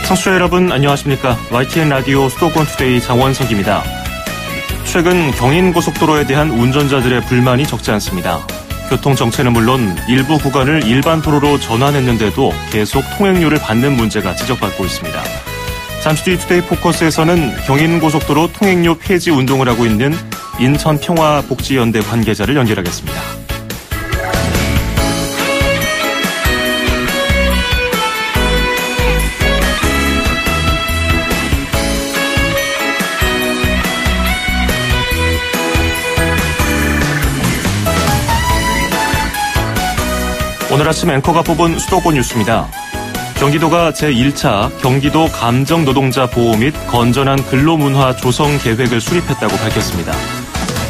청취자 여러분 안녕하십니까. YTN 라디오 수도권 투데이 장원석입니다. 최근 경인고속도로에 대한 운전자들의 불만이 적지 않습니다. 교통정체는 물론 일부 구간을 일반 도로로 전환했는데도 계속 통행료를 받는 문제가 지적받고 있습니다. 잠시 뒤 투데이 포커스에서는 경인고속도로 통행료 폐지 운동을 하고 있는 인천평화복지연대 관계자를 연결하겠습니다. 오늘 아침 앵커가 뽑은 수도권 뉴스입니다. 경기도가 제1차 경기도 감정노동자 보호 및 건전한 근로문화 조성 계획을 수립했다고 밝혔습니다.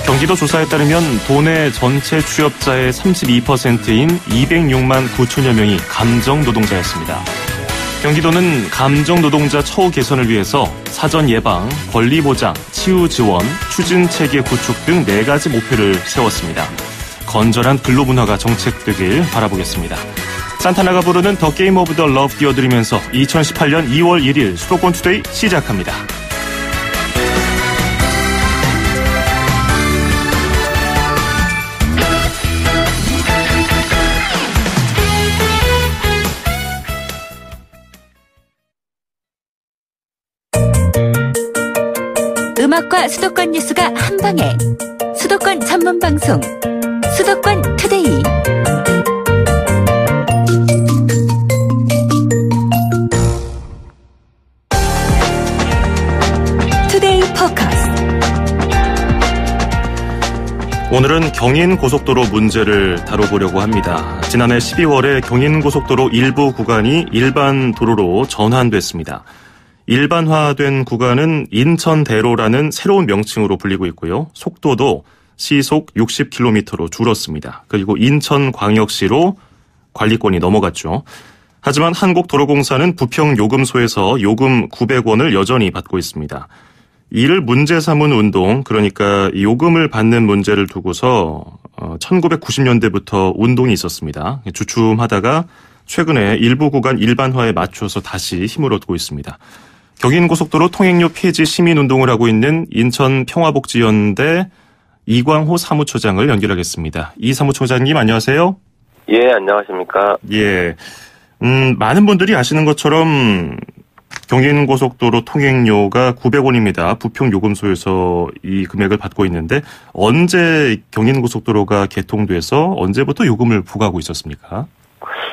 경기도 조사에 따르면 도내 전체 취업자의 32%인 206만 9천여 명이 감정노동자였습니다. 경기도는 감정노동자 처우 개선을 위해서 사전 예방, 권리 보장, 치유 지원, 추진 체계 구축 등 4가지 목표를 세웠습니다. 건전한 근로문화가 정책되길 바라보겠습니다. 산타나가 부르는 더 게임 오브 더 러브 띄워드리면서 2018년 2월 1일 수도권 투데이 시작합니다. 음악과 수도권 뉴스가 한방에 수도권 전문 방송 수도권 투데이. 투데이 포커스. 오늘은 경인고속도로 문제를 다뤄보려고 합니다. 지난해 12월에 경인고속도로 일부 구간이 일반 도로로 전환됐습니다. 일반화된 구간은 인천대로라는 새로운 명칭으로 불리고 있고요. 속도도 시속 60km로 줄었습니다. 그리고 인천광역시로 관리권이 넘어갔죠. 하지만 한국도로공사는 부평요금소에서 요금 900원을 여전히 받고 있습니다. 이를 문제 삼은 운동, 그러니까 요금을 받는 문제를 두고서 1990년대부터 운동이 있었습니다. 주춤하다가 최근에 일부 구간 일반화에 맞춰서 다시 힘을 얻고 있습니다. 경인고속도로 통행료 폐지 시민운동을 하고 있는 인천평화복지연대 이광호 사무처장을 연결하겠습니다. 이 사무처장님 안녕하세요. 예, 안녕하십니까. 예, 많은 분들이 아시는 것처럼 경인고속도로 통행료가 900원입니다. 부평요금소에서 이 금액을 받고 있는데 언제 경인고속도로가 개통돼서 언제부터 요금을 부과하고 있었습니까?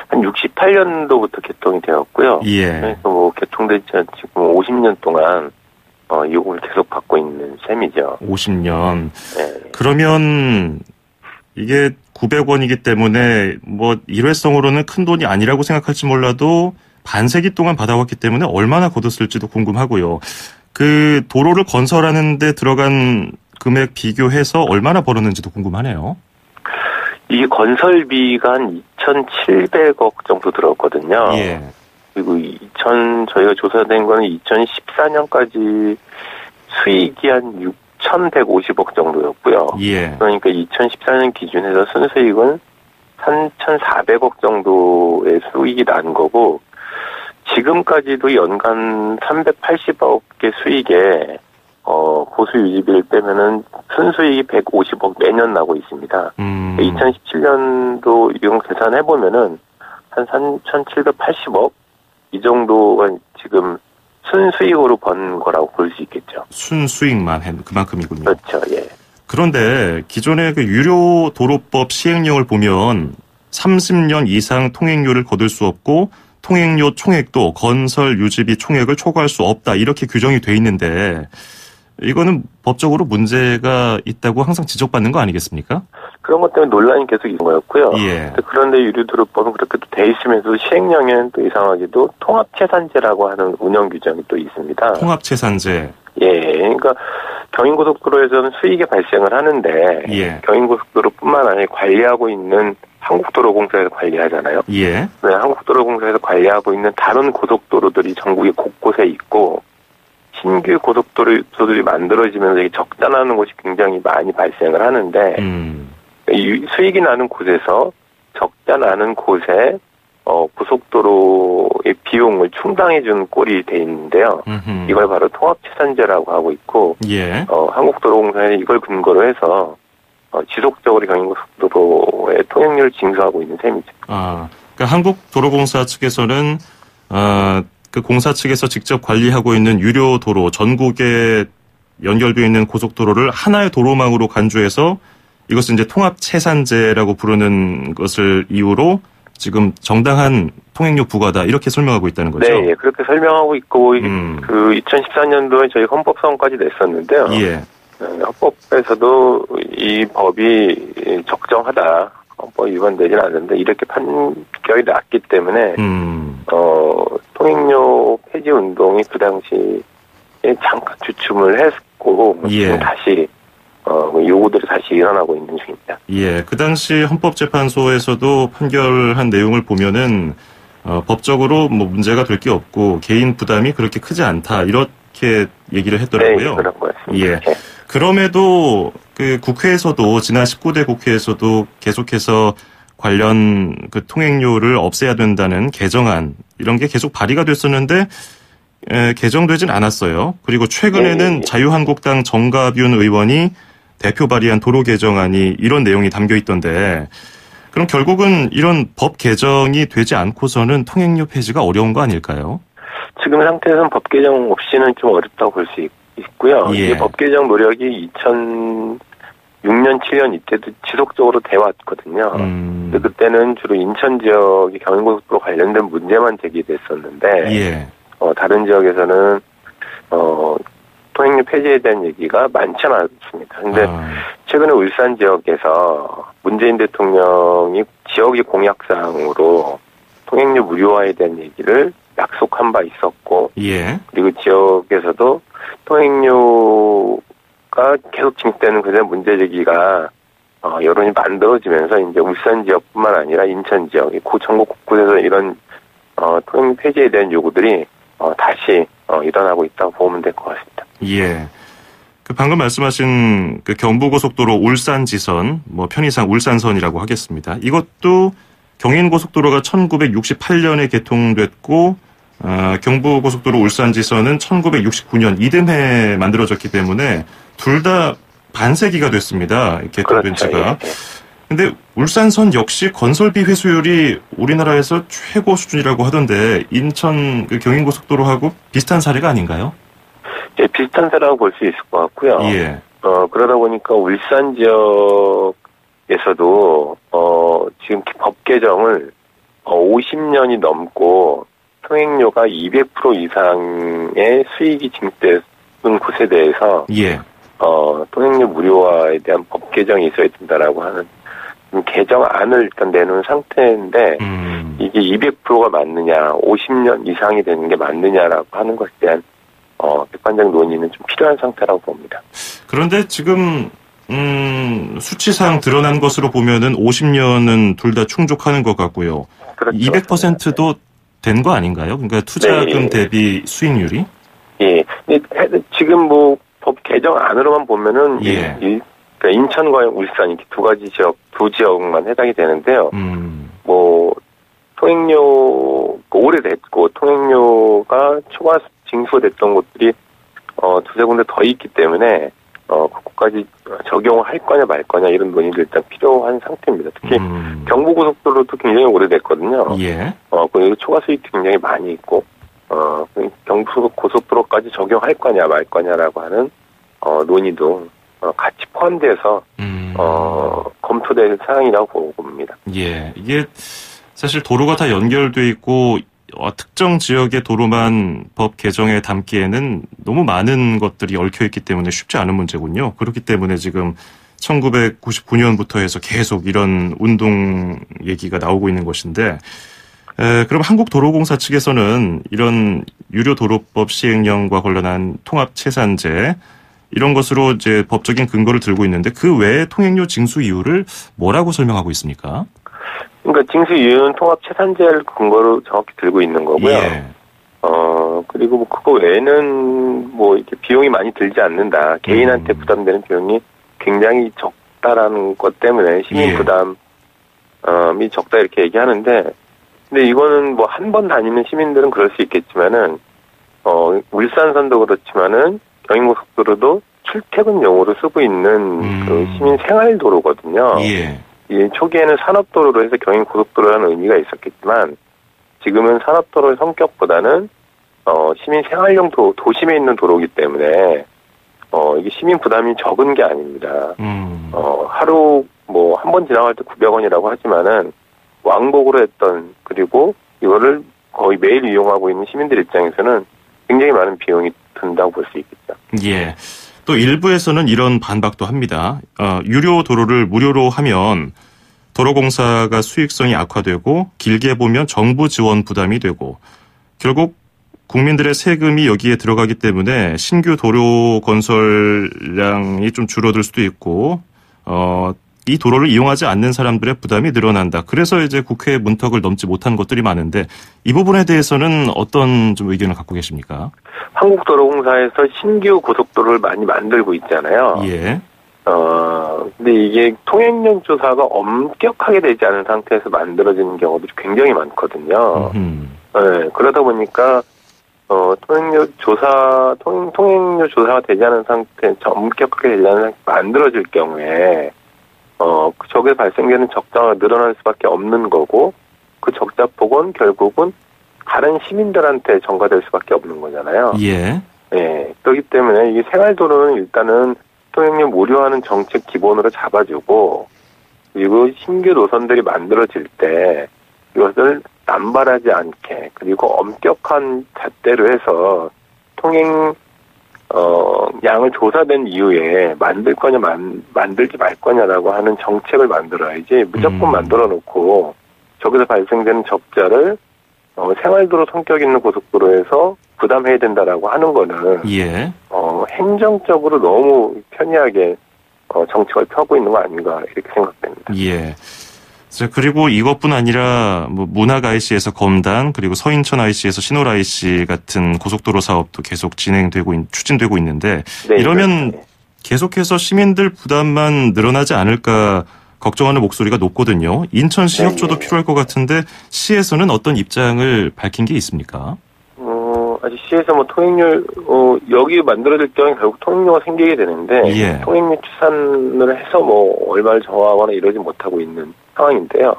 한 68년도부터 개통이 되었고요. 예. 그래서 개통된 지 지금 50년 동안 요금을 계속 받고 있는 셈이죠. 50년. 네. 그러면 이게 900원이기 때문에 일회성으로는 큰 돈이 아니라고 생각할지 몰라도 반세기 동안 받아왔기 때문에 얼마나 거뒀을지도 궁금하고요. 그 도로를 건설하는 데 들어간 금액 비교해서 얼마나 벌었는지도 궁금하네요. 이 건설비가 한 2,700억 정도 들었거든요. 예. 그리고 저희가 조사된 거는 2014년까지 수익이 한 6,150억 정도였고요. 예. 그러니까 2014년 기준에서 순수익은 3,400억 정도의 수익이 난 거고, 지금까지도 연간 380억의 수익에 보수 유지비를 빼면은 순수익이 150억 매년 나고 있습니다. 2017년도 이런 계산해 보면은 한 3,780억 이 정도가 지금 순수익으로 번 거라고 볼 수 있겠죠. 순수익만 그만큼이군요. 그렇죠, 예. 그런데 기존의 그 유료 도로법 시행령을 보면 30년 이상 통행료를 거둘 수 없고 통행료 총액도 건설 유지비 총액을 초과할 수 없다 이렇게 규정이 돼 있는데 이거는 법적으로 문제가 있다고 항상 지적받는 거 아니겠습니까? 그런 것 때문에 논란이 계속 있는 거였고요. 예. 그런데 유류도로법은 그렇게 또 돼 있으면서 시행령에는 또 이상하게도 통합체산제라고 하는 운영 규정이 또 있습니다. 통합체산제. 예. 그러니까 경인고속도로에서는 수익이 발생을 하는데 예. 경인고속도로뿐만 아니라 관리하고 있는 한국도로공사에서 관리하잖아요. 예. 네, 한국도로공사에서 관리하고 있는 다른 고속도로들이 전국에 곳곳에 있고 신규 고속도로들이 만들어지면서 적자나는 곳이 굉장히 많이 발생을 하는데 수익이 나는 곳에서 적자 나는 곳에 고속도로의 비용을 충당해준 꼴이 돼 있는데요. 이걸 바로 통합채산제라고 하고 있고, 예. 한국도로공사는 이걸 근거로 해서 지속적으로 경인고속도로의 통행료를 징수하고 있는 셈이죠. 그러니까 한국도로공사 측에서는 그 공사 측에서 직접 관리하고 있는 유료 도로, 전국에 연결되어 있는 고속도로를 하나의 도로망으로 간주해서 이것은 이제 통합채산제라고 부르는 것을 이유로 지금 정당한 통행료 부과다 이렇게 설명하고 있다는 거죠. 네, 예, 그렇게 설명하고 있고 그 2014년도에 저희 헌법소원까지 냈었는데요. 예. 헌법에서도 이 법이 적정하다, 헌법 위반되지는 않는데 이렇게 판결이 났기 때문에 통행료 폐지 운동이 그 당시에 잠깐 주춤을 했고 예. 지금 다시 요구들이 다시 일어나고 있는 중입니다. 예, 그 당시 헌법재판소에서도 판결한 내용을 보면은 법적으로 뭐 문제가 될 게 없고 개인 부담이 그렇게 크지 않다 이렇게 얘기를 했더라고요. 네, 그런 거였습니다. 예. 네. 그럼에도 그 국회에서도 지난 19대 국회에서도 계속해서 관련 그 통행료를 없애야 된다는 개정안 이런 게 계속 발의가 됐었는데 개정되진 않았어요. 그리고 최근에는 자유한국당 정가윤 의원이 대표 발의한 도로 개정안이 이런 내용이 담겨 있던데 그럼 결국은 이런 법 개정이 되지 않고서는 통행료 폐지가 어려운 거 아닐까요? 지금 상태에서는 법 개정 없이는 좀 어렵다고 볼 수 있고요. 예. 이 법 개정 노력이 2006년, 7년 이때도 지속적으로 돼 왔거든요. 근데 그때는 주로 인천 지역의 경인고속도로 관련된 문제만 제기됐었는데 예. 다른 지역에서는 통행료 폐지에 대한 얘기가 많지 않았습니다. 근데 최근에 울산 지역에서 문재인 대통령이 지역의 공약사항으로 통행료 무료화에 대한 얘기를 약속한 바 있었고, 예. 그리고 지역에서도 통행료가 계속 증대되는 그런 문제 제기가 여론이 만들어지면서 이제 울산 지역뿐만 아니라 인천 지역, 전국 곳곳에서 이런 통행료 폐지에 대한 요구들이 다시 일어나고 있다고 보면 될 것 같습니다. 예. 그 방금 말씀하신 그 경부고속도로 울산-지선, 뭐 편의상 울산선이라고 하겠습니다. 이것도 경인고속도로가 1968년에 개통됐고, 경부고속도로 울산-지선은 1969년 이듬해 만들어졌기 때문에 둘 다 반세기가 됐습니다. 개통된 지가. 그렇죠. 예. 근데 울산선 역시 건설비 회수율이 우리나라에서 최고 수준이라고 하던데 인천 그 경인고속도로하고 비슷한 사례가 아닌가요? 예, 비슷한 사례라고 볼 수 있을 것 같고요. 예. 그러다 보니까 울산 지역에서도 지금 법 개정을 50년이 넘고 통행료가 200% 이상의 수익이 증대된 곳에 대해서 예. 통행료 무료화에 대한 법 개정이 있어야 된다라고 하는 개정안을 일단 내놓은 상태인데 이게 200%가 맞느냐, 50년 이상이 되는 게 맞느냐라고 하는 것에 대한 객관적 논의는 좀 필요한 상태라고 봅니다. 그런데 지금 수치상 드러난 것으로 보면은 50년은 둘 다 충족하는 것 같고요. 그렇죠. 200%도 된 거 아닌가요? 그러니까 투자금 대비 수익률이? 예. 근데 지금 뭐 법 개정안으로만 보면은 예. 그러니까 인천과 울산 이렇게 두 지역만 해당이 되는데요. 뭐 통행료 오래됐고 통행료가 초과 징수됐던 곳들이 두세 군데 더 있기 때문에 그것까지 적용할 거냐 말 거냐 이런 논의도 일단 필요한 상태입니다. 특히 경부고속도로도 굉장히 오래됐거든요. 예. 그리고 초과 수익도 굉장히 많이 있고 경부고속도로까지 적용할 거냐 말 거냐라고 하는 논의도 같이 포함돼서 검토될 사항이라고 보고 봅니다. 예, 이게 사실 도로가 다 연결돼 있고 특정 지역의 도로만 법 개정에 담기에는 너무 많은 것들이 얽혀 있기 때문에 쉽지 않은 문제군요. 그렇기 때문에 지금 1999년부터 해서 계속 이런 운동 얘기가 나오고 있는 것인데, 그럼 한국도로공사 측에서는 이런 유료도로법 시행령과 관련한 통합채산제 이런 것으로 이제 법적인 근거를 들고 있는데 그 외에 통행료 징수 이유를 뭐라고 설명하고 있습니까? 그러니까 징수 이유는 통합채산제를 근거로 정확히 들고 있는 거고요. 예. 그리고 뭐 그거 외에는 뭐 이렇게 비용이 많이 들지 않는다. 개인한테 부담되는 비용이 굉장히 적다라는 것 때문에 시민 예. 부담이 적다 이렇게 얘기하는데 근데 이거는 뭐 한 번 다니는 시민들은 그럴 수 있겠지만은 울산선도 그렇지만은 경인고속도로도 출퇴근용으로 쓰고 있는 그 시민 생활도로거든요. 예. 이 초기에는 산업도로로 해서 경인고속도로라는 의미가 있었겠지만 지금은 산업도로의 성격보다는 시민 생활용 도심에 있는 도로이기 때문에 이게 시민 부담이 적은 게 아닙니다. 하루 뭐 한 번 지나갈 때 900원이라고 하지만은 왕복으로 했던 그리고 이거를 거의 매일 이용하고 있는 시민들 입장에서는 굉장히 많은 비용이 든다고 볼 수 있겠죠. 예. 또 일부에서는 이런 반박도 합니다. 유료 도로를 무료로 하면 도로공사가 수익성이 악화되고 길게 보면 정부 지원 부담이 되고 결국 국민들의 세금이 여기에 들어가기 때문에 신규 도로 건설량이 좀 줄어들 수도 있고 이 도로를 이용하지 않는 사람들의 부담이 늘어난다. 그래서 이제 국회 문턱을 넘지 못한 것들이 많은데 이 부분에 대해서는 어떤 좀 의견을 갖고 계십니까? 한국도로공사에서 신규 고속도로를 많이 만들고 있잖아요. 예. 근데 이게 통행량 조사가 엄격하게 되지 않은 상태에서 만들어지는 경우도 굉장히 많거든요. 네, 그러다 보니까 통행료 조사가 되지 않은 상태, 엄격하게 되지 않은 상태 만들어질 경우에 저게 발생되는 적자가 늘어날 수밖에 없는 거고 그 적자폭은 결국은 다른 시민들한테 전가될 수밖에 없는 거잖아요. 예. 네, 그렇기 때문에 이게 생활도로는 일단은 통행료 무료화는 정책 기본으로 잡아주고 그리고 신규 노선들이 만들어질 때 이것을 남발하지 않게 그리고 엄격한 잣대로 해서 통행 양을 조사된 이후에 만들 거냐 만들지 말 거냐라고 하는 정책을 만들어야지 무조건 만들어 놓고 저기서 발생되는 적자를 생활도로 성격 있는 고속도로에서 부담해야 된다라고 하는 거는 예. 행정적으로 너무 편리하게 정책을 펴고 있는 거 아닌가 이렇게 생각됩니다. 예. 자, 그리고 이것뿐 아니라 뭐 문학 IC에서 검단 그리고 서인천 IC에서 신월 IC 같은 고속도로 사업도 계속 추진되고 있는데 네, 이러면 그렇죠. 계속해서 시민들 부담만 늘어나지 않을까 걱정하는 목소리가 높거든요. 인천시 협조도 필요할 것 같은데 시에서는 어떤 입장을 밝힌 게 있습니까? 아직 시에서 뭐 통행료 여기 만들어질 경우에 결국 통행료가 생기게 되는데 예. 통행료 추산을 해서 뭐 얼마를 정하거나 이러지 못하고 있는 상황인데요.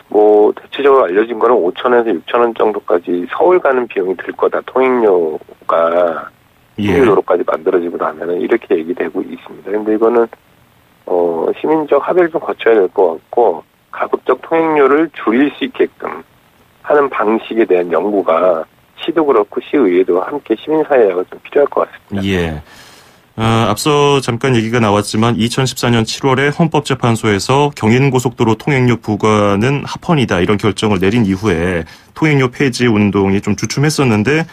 뭐 대체적으로 알려진 거는 5,000원에서 6,000원 정도까지 서울 가는 비용이 들 거다. 통행료가 신규도로까지 만들어지고 나면은 이렇게 얘기되고 있습니다. 근데 이거는 시민적 합의를 좀 거쳐야 될 것 같고 가급적 통행료를 줄일 수 있게끔 하는 방식에 대한 연구가 시도 그렇고 시의회도 함께 시민사회가 좀 필요할 것 같습니다. 예. 앞서 잠깐 얘기가 나왔지만 2014년 7월에 헌법재판소에서 경인고속도로 통행료 부과는 합헌이다 이런 결정을 내린 이후에 통행료 폐지 운동이 좀 주춤했었는데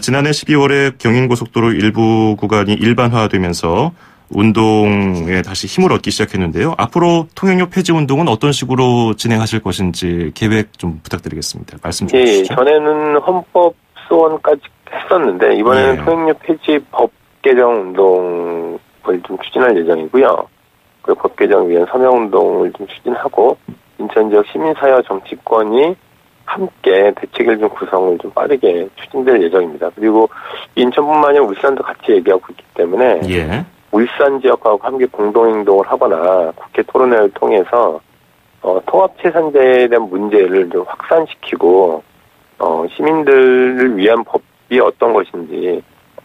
지난해 12월에 경인고속도로 일부 구간이 일반화되면서 운동에 다시 힘을 얻기 시작했는데요. 앞으로 통행료 폐지 운동은 어떤 식으로 진행하실 것인지 계획 좀 부탁드리겠습니다. 말씀 좀 주시죠. 예, 전에는 헌법 소원까지 했었는데 이번에는 통행료 폐지 법 개정 운동을 좀 추진할 예정이고요. 그리고 법 개정 위한 서명 운동을 좀 추진하고 인천 지역 시민사회와 정치권이 함께 대책을 좀 구성을 좀 빠르게 추진될 예정입니다. 그리고 인천뿐만 아니라 울산도 같이 얘기하고 있기 때문에 울산 지역하고 함께 공동행동을 하거나 국회 토론회를 통해서 통합체산제에 대한 문제를 좀 확산시키고 시민들을 위한 법이 어떤 것인지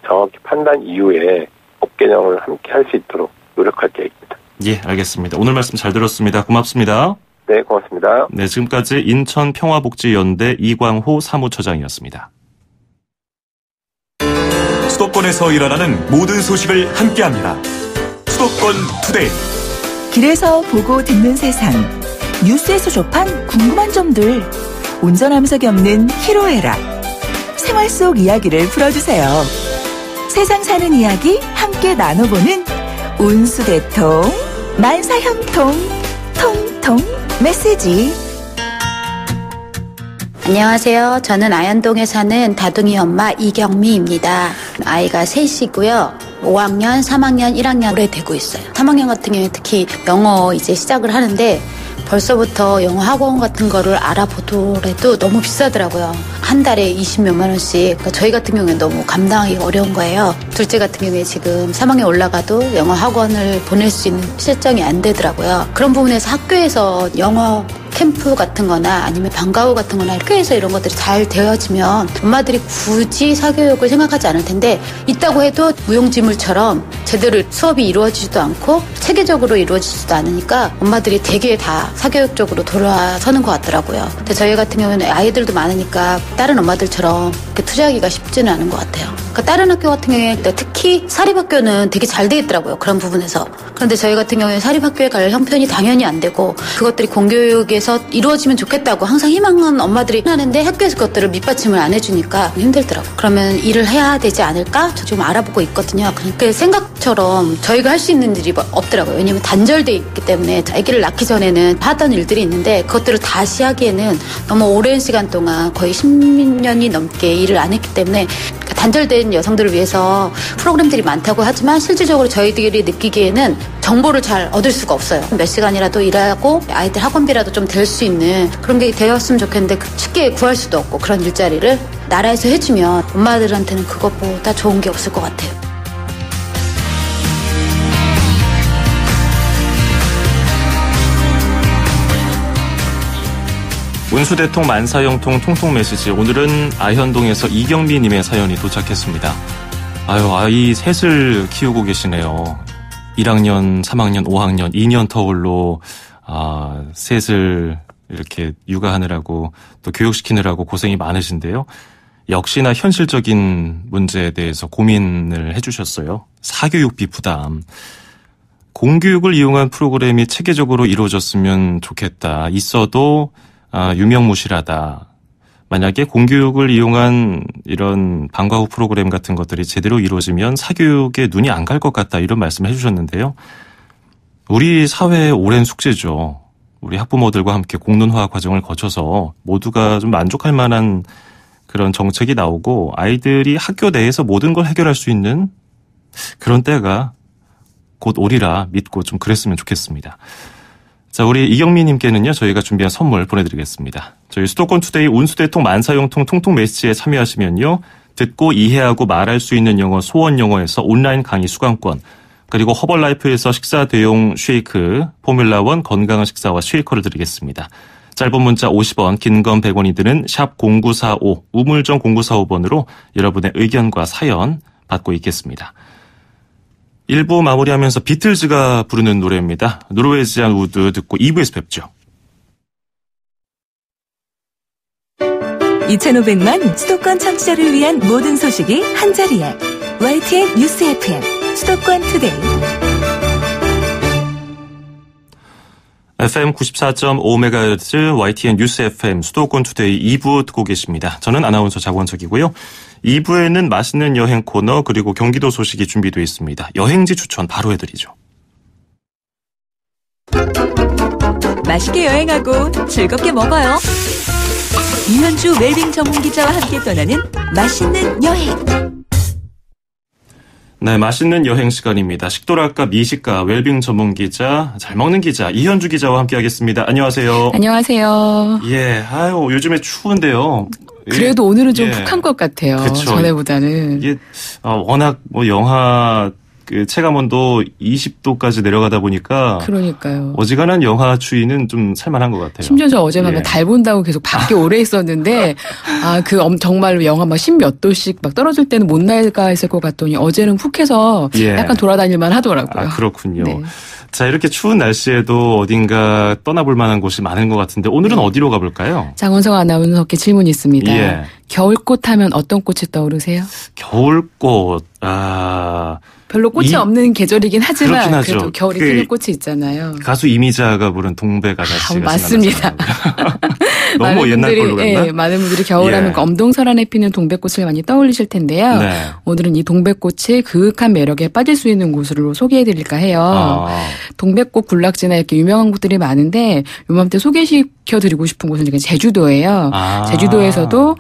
정확히 판단 이후에 법 개정을 함께 할 수 있도록 노력할 계획입니다. 예, 알겠습니다. 오늘 말씀 잘 들었습니다. 고맙습니다. 네, 고맙습니다. 네, 지금까지 인천평화복지연대 이광호 사무처장이었습니다. 수도권에서 일어나는 모든 소식을 함께합니다. 수도권 투데이. 길에서 보고 듣는 세상. 뉴스에서 접한 궁금한 점들. 운전하면서 겪는 희로애락. 생활 속 이야기를 풀어주세요. 세상 사는 이야기 함께 나눠보는 운수대통 만사형통 통통 메시지. 안녕하세요. 저는 아현동에 사는 다둥이 엄마 이경미입니다. 아이가 셋이고요. 5학년, 3학년, 1학년 올해 되고 있어요. 3학년 같은 경우에 특히 영어 이제 시작을 하는데 벌써부터 영어 학원 같은 거를 알아보더라도 너무 비싸더라고요. 한 달에 20몇만 원씩. 그러니까 저희 같은 경우에는 너무 감당하기 어려운 거예요. 둘째 같은 경우에 지금 3학년 올라가도 영어 학원을 보낼 수 있는 실정이 안 되더라고요. 그런 부분에서 학교에서 영어 캠프 같은 거나 아니면 방과 후 같은 거나 학교에서 이런 것들이 잘 되어지면 엄마들이 굳이 사교육을 생각하지 않을 텐데, 있다고 해도 무용지물처럼 제대로 수업이 이루어지지도 않고 체계적으로 이루어지지도 않으니까 엄마들이 되게 다 사교육 쪽으로 돌아서는 것 같더라고요. 근데 저희 같은 경우는 아이들도 많으니까 다른 엄마들처럼 이렇게 투자하기가 쉽지는 않은 것 같아요. 그러니까 다른 학교 같은 경우에 특히 사립학교는 되게 잘 돼 있더라고요. 그런 부분에서. 그런데 저희 같은 경우에 사립학교에 갈 형편이 당연히 안 되고, 그것들이 공교육에서 이루어지면 좋겠다고 항상 희망하는 엄마들이 하는데 학교에서 그것들을 밑받침을 안 해주니까 힘들더라고요. 그러면 일을 해야 되지 않을까? 저 지금 알아보고 있거든요. 그러니까 생각처럼 저희가 할 수 있는 일이 없더라고요. 왜냐면 단절돼 있기 때문에 아기를 낳기 전에는 하던 일들이 있는데 그것들을 다시 하기에는 너무 오랜 시간 동안 거의 10년이 넘게 일을 안 했기 때문에 단절된 여성들을 위해서 프로그램들이 많다고 하지만 실질적으로 저희들이 느끼기에는 정보를 잘 얻을 수가 없어요. 몇 시간이라도 일하고 아이들 학원비라도 좀 될 수 있는 그런 게 되었으면 좋겠는데 쉽게 구할 수도 없고, 그런 일자리를 나라에서 해주면 엄마들한테는 그것보다 좋은 게 없을 것 같아요. 운수대통 만사형통 통통 메시지. 오늘은 아현동에서 이경미님의 사연이 도착했습니다. 아이 셋을 키우고 계시네요. 1학년, 3학년, 5학년, 2년 터울로 셋을 이렇게 육아하느라고 또 교육시키느라고 고생이 많으신데요. 역시나 현실적인 문제에 대해서 고민을 해주셨어요. 사교육비 부담. 공교육을 이용한 프로그램이 체계적으로 이루어졌으면 좋겠다. 있어도 유명무실하다. 만약에 공교육을 이용한 이런 방과 후 프로그램 같은 것들이 제대로 이루어지면 사교육에 눈이 안 갈 것 같다, 이런 말씀을 해주셨는데요. 우리 사회의 오랜 숙제죠. 우리 학부모들과 함께 공론화 과정을 거쳐서 모두가 좀 만족할 만한 그런 정책이 나오고 아이들이 학교 내에서 모든 걸 해결할 수 있는 그런 때가 곧 오리라 믿고 좀 그랬으면 좋겠습니다. 자, 우리 이경미님께는요, 저희가 준비한 선물 보내드리겠습니다. 저희 수도권 투데이 운수대통 만사형통 통통 메시지에 참여하시면요, 듣고 이해하고 말할 수 있는 영어 소원 영어에서 온라인 강의 수강권, 그리고 허벌라이프에서 식사 대용 쉐이크, 포뮬라1 건강한 식사와 쉐이커를 드리겠습니다. 짧은 문자 50원, 긴 건 100원이 드는 샵 0945, 우물정 0945번으로 여러분의 의견과 사연 받고 있겠습니다. 1부 마무리하면서 비틀즈가 부르는 노래입니다. 노르웨지안 우드 듣고 2부에서 뵙죠. 2,500만 수도권 청취자를 위한 모든 소식이 한자리에. YTN 뉴스 FM 수도권 투데이. FM 94.5MHz YTN 뉴스 FM 수도권 투데이 2부 듣고 계십니다. 저는 아나운서 장원석이고요. 2부에는 맛있는 여행 코너 그리고 경기도 소식이 준비되어 있습니다. 여행지 추천 바로 해드리죠. 맛있게 여행하고 즐겁게 먹어요. 이현주 웰빙 전문기자와 함께 떠나는 맛있는 여행. 네, 맛있는 여행 시간입니다. 식도락과 미식가 웰빙 전문기자, 잘 먹는 기자 이현주 기자와 함께하겠습니다. 안녕하세요. 안녕하세요. 예, 요즘에 추운데요. 그래도 오늘은 좀 푹한 것 같아요. 그쵸. 전에보다는. 이게 워낙 영하 그 체감온도 20도까지 내려가다 보니까 그러니까요. 어지간한 영하 추위는 좀 살만한 것 같아요. 심지어 저 어제 밤에 달 본다고 계속 밖에 오래 있었는데 정말로 영하 막 10몇 도씩 막 떨어질 때는 못 나가 했을 것 같더니 어제는 푹 해서 약간 돌아다닐만 하더라고요. 그렇군요. 네. 자, 이렇게 추운 날씨에도 어딘가 떠나볼 만한 곳이 많은 것 같은데 오늘은 어디로 가볼까요? 장원석 아나운서께 질문이 있습니다. 예. 겨울꽃 하면 어떤 꽃이 떠오르세요? 겨울꽃, 별로 꽃이 없는 계절이긴 하지만 그래도 겨울에 피는 꽃이 있잖아요. 가수 이미자가 부른 동백아가씨가 맞습니다. 너무 옛날 걸로 갔나? 네, 많은 분들이 겨울하면 엄동설안에 피는 동백꽃을 많이 떠올리실 텐데요. 네. 오늘은 이 동백꽃이 그윽한 매력에 빠질 수 있는 곳으로 소개해드릴까 해요. 동백꽃 군락지나 이렇게 유명한 곳들이 많은데 요맘때 소개시켜드리고 싶은 곳은 제주도예요. 제주도에서도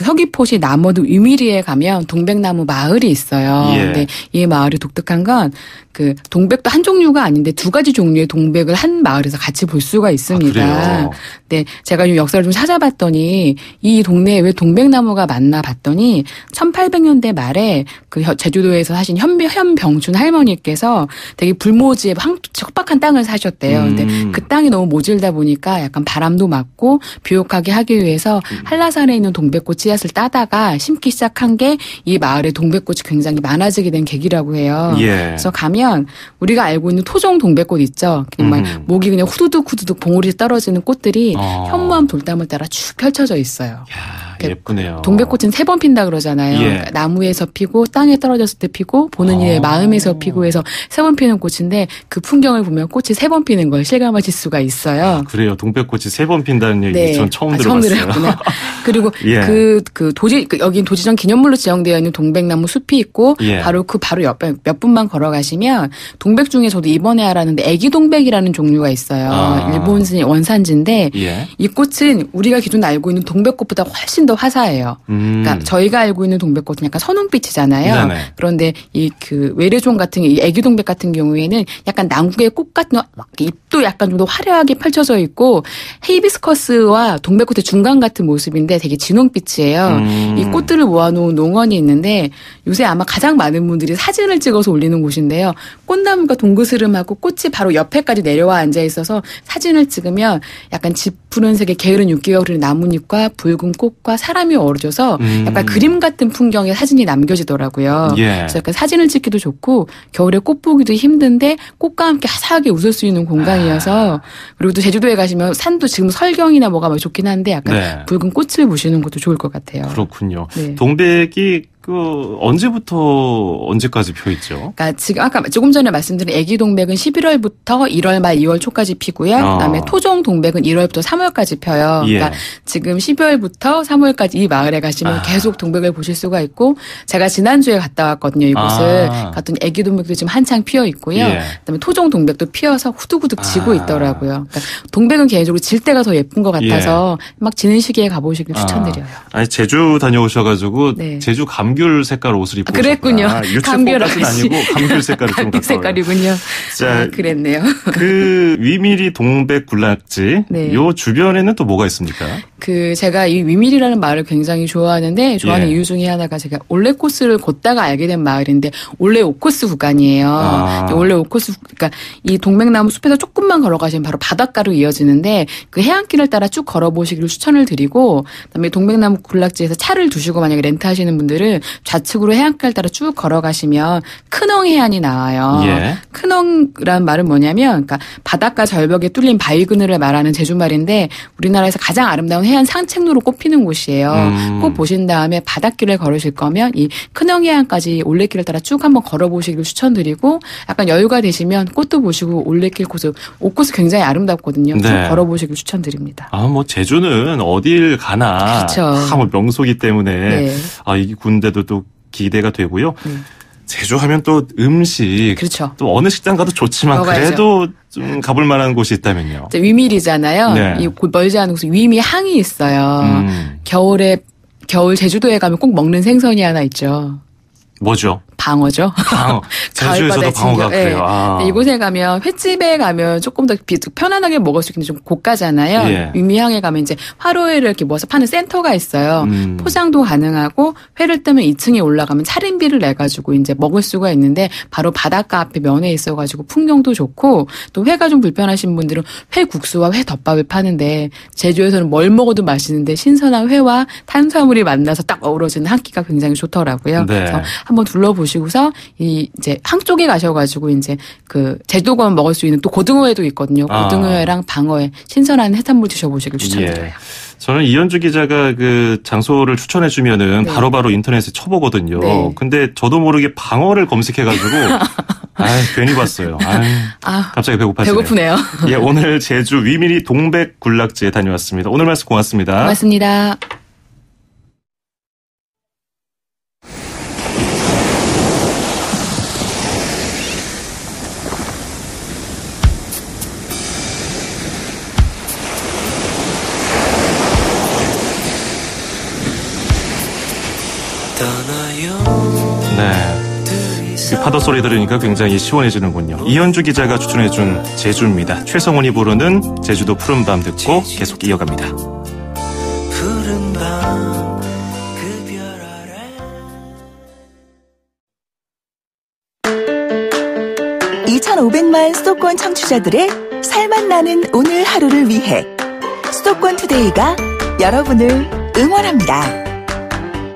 서귀포시 남어도 유미리에 가면 동백나무 마을이 있어요. 근데 이 마을이 독특한 건 그 동백도 한 종류가 아닌데 두 가지 종류의 동백을 한 마을에서 같이 볼 수가 있습니다. 그래요? 네, 제가 좀 역사를 좀 찾아봤더니 이 동네에 왜 동백나무가 많나 봤더니 1800년대 말에 그 제주도에서 사신 현병춘 할머니께서 되게 불모지에 척박한 땅을 사셨대요. 근데 그 땅이 너무 모질다 보니까 약간 바람도 맞고 비옥하게 하기 위해서 한라산에 있는 동백꽃 씨앗을 따다가 심기 시작한 게 이 마을에 동백꽃이 굉장히 많아지게 된 계기라고 해요. 예. 그래서 가면 우리가 알고 있는 토종 동백꽃 있죠. 정말 목이 그냥 후두둑 봉우리 떨어지는 꽃들이 현무암 돌담을 따라 쭉 펼쳐져 있어요. 야, 예쁘네요. 동백꽃은 3번 핀다 그러잖아요. 예. 그러니까 나무에서 피고 땅에 떨어졌을 때 피고 보는 이의 마음에서 피고 해서 3번 피는 꽃인데 그 풍경을 보면 꽃이 3번 피는 걸 실감하실 수가 있어요. 그래요. 동백꽃이 3번 핀다는 얘기 네. 전 처음 들어봤어요. 처음 들었구나. 그리고 예. 여긴 도지정 기념물로 지정되어 있는 동백나무 숲이 있고 예. 바로 옆에 몇 분만 걸어가시면 동백 중에 저도 이번에 알았는데 애기 동백이라는 종류가 있어요. 일본 원산지인데 예. 이 꽃은 우리가 기존에 알고 있는 동백꽃보다 훨씬 더 화사해요. 그러니까 저희가 알고 있는 동백꽃은 약간 선홍빛이잖아요. 네네. 그런데 이 그 외래종 같은 이 애기 동백 같은 경우에는 약간南국의 꽃 같은 잎도 약간 좀 더 화려하게 펼쳐져 있고 헤이비스커스와 동백꽃의 중간 같은 모습인데 되게 진홍빛이에요. 이 꽃들을 모아놓은 농원이 있는데 요새 아마 가장 많은 분들이 사진을 찍어서 올리는 곳인데요. 꽃나무가 동그스름하고 꽃이 바로 옆에까지 내려와 앉아 있어서 사진을 찍으면 약간 짙푸른색의 게으른 윤기가 흐르는 나뭇잎과 붉은 꽃과 사람이 어우러져서 약간 그림 같은 풍경의 사진이 남겨지더라고요. 예. 그래서 약간 사진을 찍기도 좋고 겨울에 꽃 보기도 힘든데 꽃과 함께 화사하게 웃을 수 있는 공간이어서 그리고 또 제주도에 가시면 산도 지금 설경이나 뭐가 막 좋긴 한데 약간 네. 붉은 꽃을 보시는 것도 좋을 것 같아요. 그렇군요. 네. 동백이 언제부터 언제까지 펴 있죠? 그러니까 지금 아까 조금 전에 말씀드린 애기 동백은 11월부터 1월 말 2월 초까지 피고요. 그다음에 토종 동백은 1월부터 3월까지 펴요. 예. 그러니까 지금 12월부터 3월까지 이 마을에 가시면 계속 동백을 보실 수가 있고 제가 지난주에 갔다 왔거든요. 이곳을 갔더니 애기 동백도 지금 한창 피어 있고요. 예. 그다음에 토종 동백도 피어서 후두구둑 지고 있더라고요. 그러니까 동백은 개인적으로 질 때가 더 예쁜 것 같아서 막 지는 시기에 가보시길 추천드려요. 아니 제주 다녀오셔가지고 네. 제주 감귤 색깔 옷을 입고 그랬군요. 유채꽃까지는 아니고 감귤 색깔을 좀 갖다 색깔이군요. 자, 그랬네요. 그 위미리 동백 군락지 네. 요 주변에는 또 뭐가 있습니까? 제가 이 위밀이라는 마을을 굉장히 좋아하는데 좋아하는 예. 이유 중에 하나가 제가 올레코스를 걷다가 알게 된 마을인데 올레오코스 구간이에요. 올레오코스 그러니까 이 동백나무 숲에서 조금만 걸어가시면 바로 바닷가로 이어지는데 그 해안길을 따라 쭉 걸어보시기를 추천을 드리고 그다음에 동백나무 군락지에서 차를 두시고 만약에 렌트하시는 분들은 좌측으로 해안가를 따라 쭉 걸어가시면 큰엉 해안이 나와요. 예. 큰엉이란 말은 뭐냐면 그러니까 바닷가 절벽에 뚫린 바위 그늘을 말하는 제주말인데 우리나라에서 가장 아름다운 해안 산책로로 꼽히는 곳이에요. 꼭 보신 다음에 바닷길을 걸으실 거면 이 큰엉 해안까지 올레길을 따라 쭉 한번 걸어보시기를 추천드리고 약간 여유가 되시면 꽃도 보시고 올레길 코스 옷코스 굉장히 아름답거든요. 네. 쭉 걸어보시길 추천드립니다. 뭐 제주는 어딜 가나 그렇죠. 다 뭐 명소기 때문에 네. 이 군데도 또 기대가 되고요. 제주 하면 또 음식 그렇죠. 또 어느 식당 가도 좋지만 먹어야죠. 그래도 좀 가볼 만한 곳이 있다면요. 위밀이잖아요. 네. 이 멀지 않은 곳에 위미항이 있어요. 겨울 제주도에 가면 꼭 먹는 생선이 하나 있죠. 뭐죠? 방어죠. 방어. 제주에서도 방어가 그래요. 네. 이곳에 가면 횟집에 가면 조금 더 편안하게 먹을 수 있는 좀 고가잖아요. 예. 위미항에 가면 이제 화로회를 이렇게 모아서 파는 센터가 있어요. 포장도 가능하고 회를 뜨면 2층에 올라가면 차림비를 내가지고 이제 먹을 수가 있는데 바로 바닷가 앞에 면에 있어가지고 풍경도 좋고 또 회가 좀 불편하신 분들은 회국수와 회덮밥을 파는데 제주에서는 뭘 먹어도 맛있는데 신선한 회와 탄수화물이 만나서 딱 어우러지는 한 끼가 굉장히 좋더라고요. 네. 그래서 한번 둘러보시고서 이제 항 쪽에 가셔가지고 이제 그 제주도 가면 먹을 수 있는 또 고등어회도 있거든요. 고등어회랑 방어회 신선한 해산물 드셔보시길 추천드려요. 예. 저는 이현주 기자가 그 장소를 추천해주면은 네. 바로바로 인터넷에 쳐보거든요. 네. 근데 저도 모르게 방어를 검색해가지고 괜히 봤어요. 갑자기 배고파지네요. 배고프네요. 예, 오늘 제주 위미리 동백 군락지에 다녀왔습니다. 오늘 말씀 고맙습니다. 고맙습니다. 네. 파도 소리 들으니까 굉장히 시원해지는군요. 이현주 기자가 추천해준 제주입니다. 최성훈이 부르는 제주도 푸른밤 듣고 계속 이어갑니다. 푸른밤 그 별 아래 2,500만 수도권 청취자들의 살맛 나는 오늘 하루를 위해 수도권 투데이가 여러분을 응원합니다.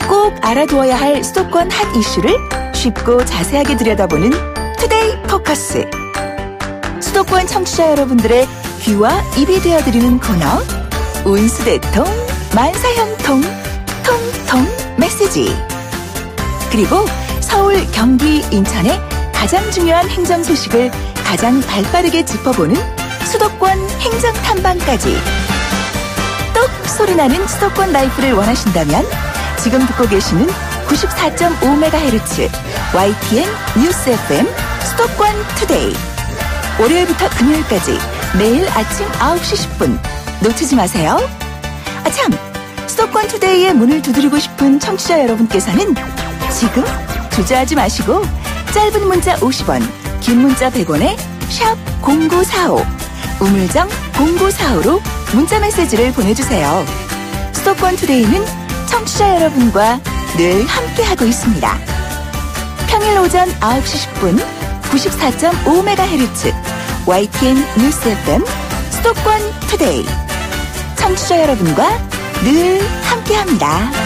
꼭 알아두어야 할 수도권 핫 이슈를 쉽고 자세하게 들여다보는 투데이 포커스. 수도권 청취자 여러분들의 귀와 입이 되어드리는 코너 운수대통 만사형통 통통 메시지. 그리고 서울, 경기, 인천의 가장 중요한 행정 소식을 가장 발빠르게 짚어보는 수도권 행정탐방까지. 똑 소리나는 수도권 라이프를 원하신다면 지금 듣고 계시는 94.5MHz YTN 뉴스 FM 수도권 투데이. 월요일부터 금요일까지 매일 아침 9시 10분 놓치지 마세요. 아참, 수도권 투데이의 문을 두드리고 싶은 청취자 여러분께서는 지금 주저하지 마시고 짧은 문자 50원, 긴 문자 100원에 샵 0945 우물정 0945로 문자 메시지를 보내주세요. 수도권 투데이는 청취자 여러분과 늘 함께하고 있습니다. 평일 오전 9시 10분 94.5MHz YTN 뉴스 FM 수도권 투데이. 청취자 여러분과 늘 함께합니다.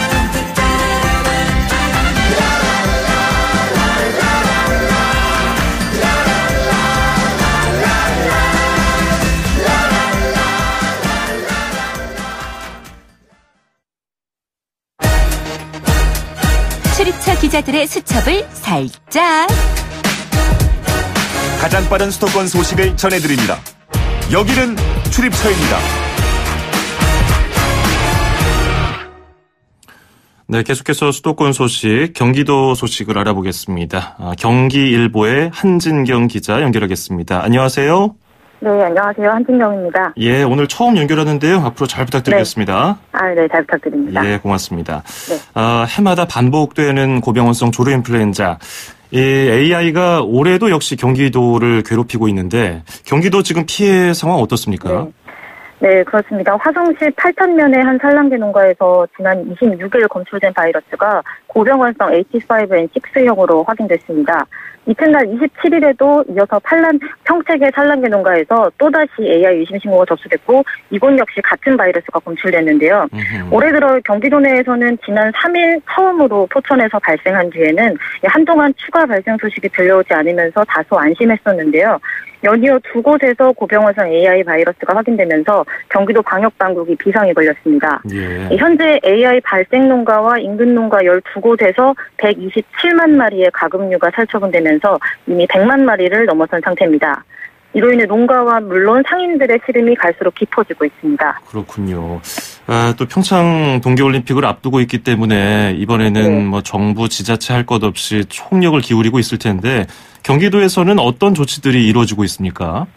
출입처 기자들의 수첩을 살짝. 가장 빠른 수도권 소식을 전해드립니다. 여기는 출입처입니다. 네, 계속해서 수도권 소식, 경기도 소식을 알아보겠습니다. 경기일보의 한진경 기자 연결하겠습니다. 안녕하세요. 네, 안녕하세요. 한진경입니다. 예, 오늘 처음 연결하는데요. 앞으로 잘 부탁드리겠습니다. 네. 네, 잘 부탁드립니다. 예, 고맙습니다. 네. 해마다 반복되는 고병원성 조류 인플루엔자. 이 AI가 올해도 역시 경기도를 괴롭히고 있는데 경기도 지금 피해 상황 어떻습니까? 네, 그렇습니다. 화성시 8,000면의 한 산란계 농가에서 지난 26일 검출된 바이러스가 고병원성 H5N6형으로 확인됐습니다. 이튿날 27일에도 이어서 평택의 산란계 농가에서 또다시 AI 의심 신고가 접수됐고 이곳 역시 같은 바이러스가 검출됐는데요. 올해 들어 경기도 내에서는 지난 3일 처음으로 포천에서 발생한 뒤에는 한동안 추가 발생 소식이 들려오지 않으면서 다소 안심했었는데요. 연이어 두 곳에서 고병원성 AI 바이러스가 확인되면서 경기도 방역당국이 비상이 걸렸습니다. 예. 현재 AI 발생 농가와 인근 농가 12곳에서 127만 마리의 가금류가 살처분되면서 이미 100만 마리를 넘어선 상태입니다. 이로 인해 농가와 물론 상인들의 시름이 갈수록 깊어지고 있습니다. 그렇군요. 또 평창 동계올림픽을 앞두고 있기 때문에 이번에는 정부, 지자체 할 것 없이 총력을 기울이고 있을 텐데 경기도에서는 어떤 조치들이 이루어지고 있습니까?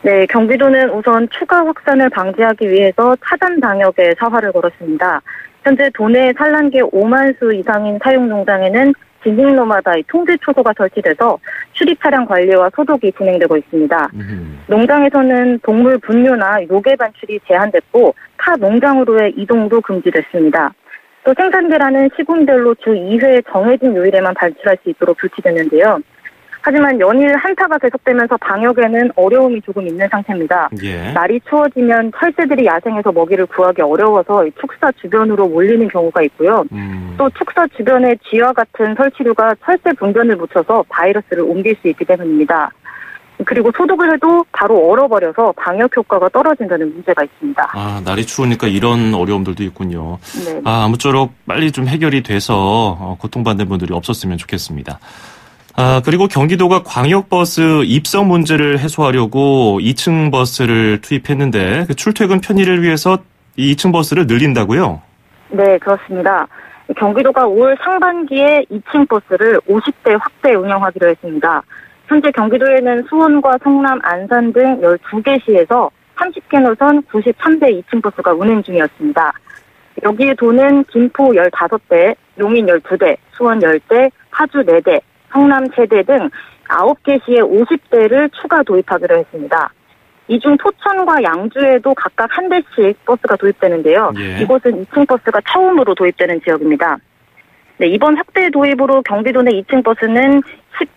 네, 경기도는 우선 추가 확산을 방지하기 위해서 차단 방역에 사활을 걸었습니다. 현재 도내 산란계 5만 수 이상인 사용 농장에는 진입로마다 통제 초소가 설치돼서 출입 차량 관리와 소독이 진행되고 있습니다. 농장에서는 동물 분뇨나 요괴 반출이 제한됐고 타 농장으로의 이동도 금지됐습니다. 또 생산계라는 시군별로 주 2회 정해진 요일에만 발출할 수 있도록 조치됐는데요. 하지만 연일 한타가 계속되면서 방역에는 어려움이 조금 있는 상태입니다. 예. 날이 추워지면 철새들이 야생에서 먹이를 구하기 어려워서 축사 주변으로 몰리는 경우가 있고요. 또 축사 주변에 쥐와 같은 설치류가 철새 분변을 묻혀서 바이러스를 옮길 수 있기 때문입니다. 그리고 소독을 해도 바로 얼어버려서 방역 효과가 떨어진다는 문제가 있습니다. 날이 추우니까 이런 어려움들도 있군요. 네. 아무쪼록 빨리 좀 해결이 돼서 고통받는 분들이 없었으면 좋겠습니다. 그리고 경기도가 광역버스 입성 문제를 해소하려고 2층 버스를 투입했는데 그 출퇴근 편의를 위해서 이 2층 버스를 늘린다고요? 네, 그렇습니다. 경기도가 올 상반기에 2층 버스를 50대 확대 운영하기로 했습니다. 현재 경기도에는 수원과 성남, 안산 등 12개 시에서 30개 노선 93대 2층 버스가 운행 중이었습니다. 여기에 도는 김포 15대, 용인 12대, 수원 10대, 파주 4대, 성남, 세대 등 9개 시에 50대를 추가 도입하기로 했습니다. 이 중 포천과 양주에도 각각 한 대씩 버스가 도입되는데요. 예. 이곳은 2층 버스가 처음으로 도입되는 지역입니다. 네, 이번 확대 도입으로 경기도 내 2층 버스는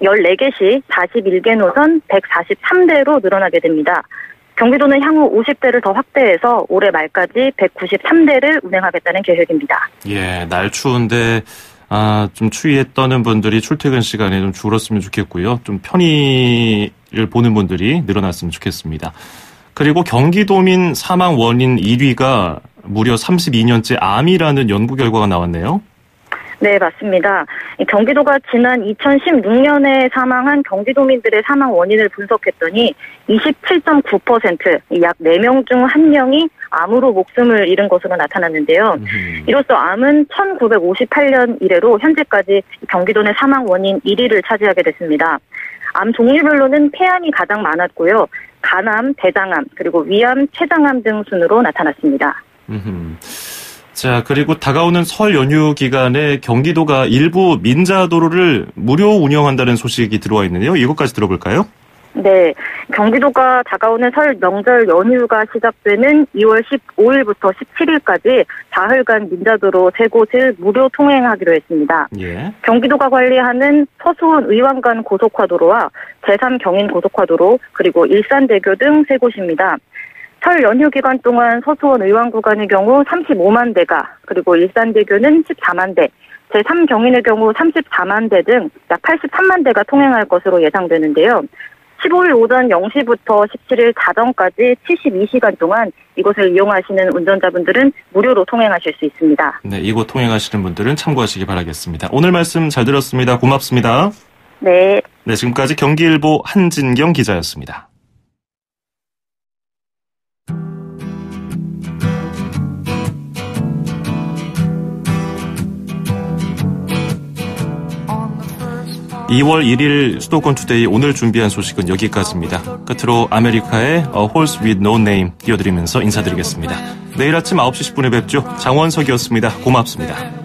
14개 시 41개 노선 143대로 늘어나게 됩니다. 경기도는 향후 50대를 더 확대해서 올해 말까지 193대를 운행하겠다는 계획입니다. 예, 날 추운데 좀 추위에 떠는 분들이 출퇴근 시간에 좀 줄었으면 좋겠고요. 좀 편의를 보는 분들이 늘어났으면 좋겠습니다. 그리고 경기도민 사망 원인 1위가 무려 32년째 암이라는 연구 결과가 나왔네요. 네, 맞습니다. 경기도가 지난 2016년에 사망한 경기도민들의 사망 원인을 분석했더니 27.9%, 약 4명 중 1명이 암으로 목숨을 잃은 것으로 나타났는데요. 이로써 암은 1958년 이래로 현재까지 경기도 내 사망 원인 1위를 차지하게 됐습니다. 암 종류별로는 폐암이 가장 많았고요. 간암, 대장암, 그리고 위암, 췌장암 등 순으로 나타났습니다. 자, 그리고 다가오는 설 연휴 기간에 경기도가 일부 민자도로를 무료 운영한다는 소식이 들어와 있는데요. 이것까지 들어볼까요? 네, 경기도가 다가오는 설 명절 연휴가 시작되는 2월 15일부터 17일까지 사흘간 민자도로 3곳을 무료 통행하기로 했습니다. 예. 경기도가 관리하는 서수원 의왕간 고속화도로와 제3경인 고속화도로 그리고 일산대교 등 3곳입니다. 설 연휴 기간 동안 서수원 의왕 구간의 경우 35만 대가, 그리고 일산대교는 14만 대, 제3경인의 경우 34만 대 등 약 83만 대가 통행할 것으로 예상되는데요. 15일 오전 0시부터 17일 자정까지 72시간 동안 이곳을 이용하시는 운전자분들은 무료로 통행하실 수 있습니다. 네, 이곳 통행하시는 분들은 참고하시기 바라겠습니다. 오늘 말씀 잘 들었습니다. 고맙습니다. 네. 네, 지금까지 경기일보 한진경 기자였습니다. (2월 1일) 수도권 투데이 오늘 준비한 소식은 여기까지입니다. 끝으로 아메리카의 A Horse with No Name 띄워드리면서 인사드리겠습니다. 내일 아침 9시 10분에 뵙죠. 장원석이었습니다. 고맙습니다.